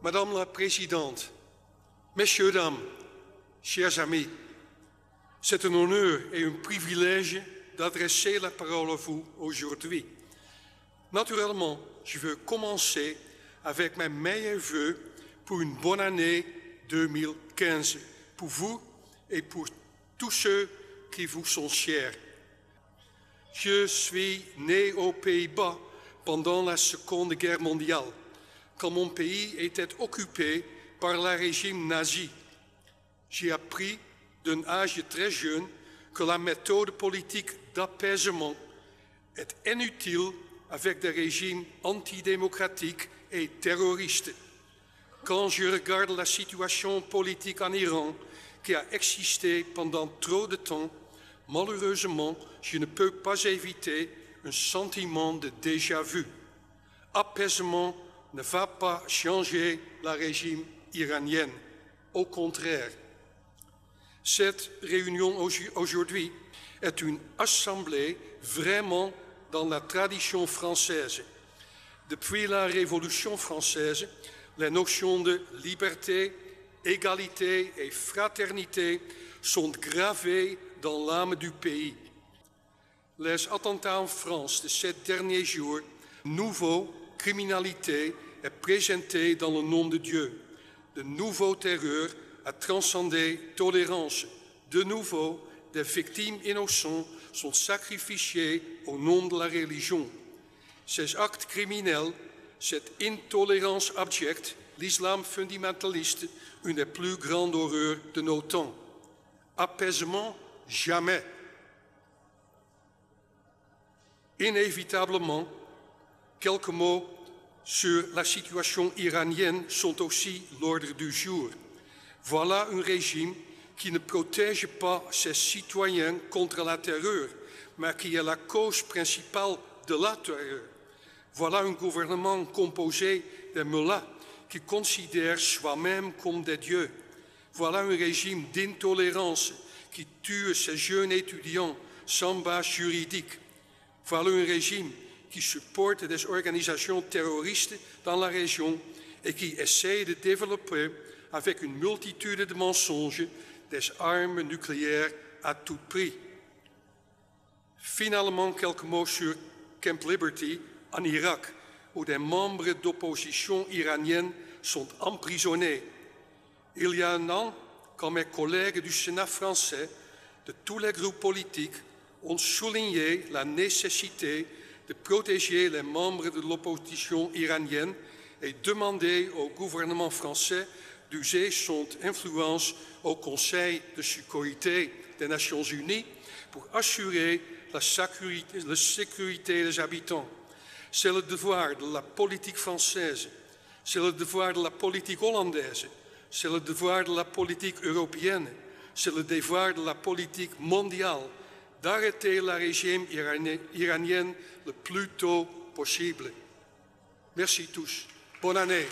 Madame la Présidente, Messieurs, Dames, chers amis, c'est un honneur et un privilège d'adresser la parole à vous aujourd'hui. Naturellement, je veux commencer avec mes meilleurs vœux pour une bonne année 2015, pour vous et pour tous ceux qui vous sont chers. Je suis né aux Pays-Bas pendant la Seconde Guerre mondiale, quand mon pays était occupé par le régime nazi. J'ai appris d'un âge très jeune que la méthode politique d'apaisement est inutile avec des régimes antidémocratiques et terroristes. Quand je regarde la situation politique en Iran, qui a existé pendant trop de temps, malheureusement, je ne peux pas éviter un sentiment de déjà-vu. Apaisement ne va pas changer le régime iranien. Au contraire, cette réunion aujourd'hui est une assemblée vraiment dans la tradition française. Depuis la Révolution française, les notions de liberté, égalité et fraternité sont gravées dans l'âme du pays. Les attentats en France de ces derniers jours, nouveau criminalité est présentée dans le nom de Dieu. De nouveaux terreurs a transcendé tolérance. De nouveau, des victimes innocentes sont sacrifiées au nom de la religion. Ces actes criminels, cette intolérance abjecte, l'islam fundamentaliste, une des plus grandes horreurs de nos temps. Apaisement, jamais. Inévitablement, quelques mots sur la situation iranienne sont aussi l'ordre du jour. Voilà un régime qui ne protège pas ses citoyens contre la terreur, mais qui est la cause principale de la terreur. Voilà un gouvernement composé de mullahs qui considèrent soi-même comme des dieux. Voilà un régime d'intolérance qui tue ces jeunes étudiants sans base juridique. Voilà un régime qui supporte des organisations terroristes dans la région et qui essaie de développer, avec une multitude de mensonges, des armes nucléaires à tout prix. Finalement, quelques mots sur Camp Liberty en Irak, où des membres d'opposition iranienne sont emprisonnés. Il y a un an, quand mes collègues du Sénat français, de tous les groupes politiques, ont souligné la nécessité de protéger les membres de l'opposition iranienne et demandé au gouvernement français d'user son influence au Conseil de sécurité des Nations Unies pour assurer la sécurité des habitants. C'est le devoir de la politique française, c'est le devoir de la politique hollandaise, c'est le devoir de la politique européenne, c'est le devoir de la politique mondiale d'arrêter le régime iranien le plus tôt possible. Merci tous. Bonne année.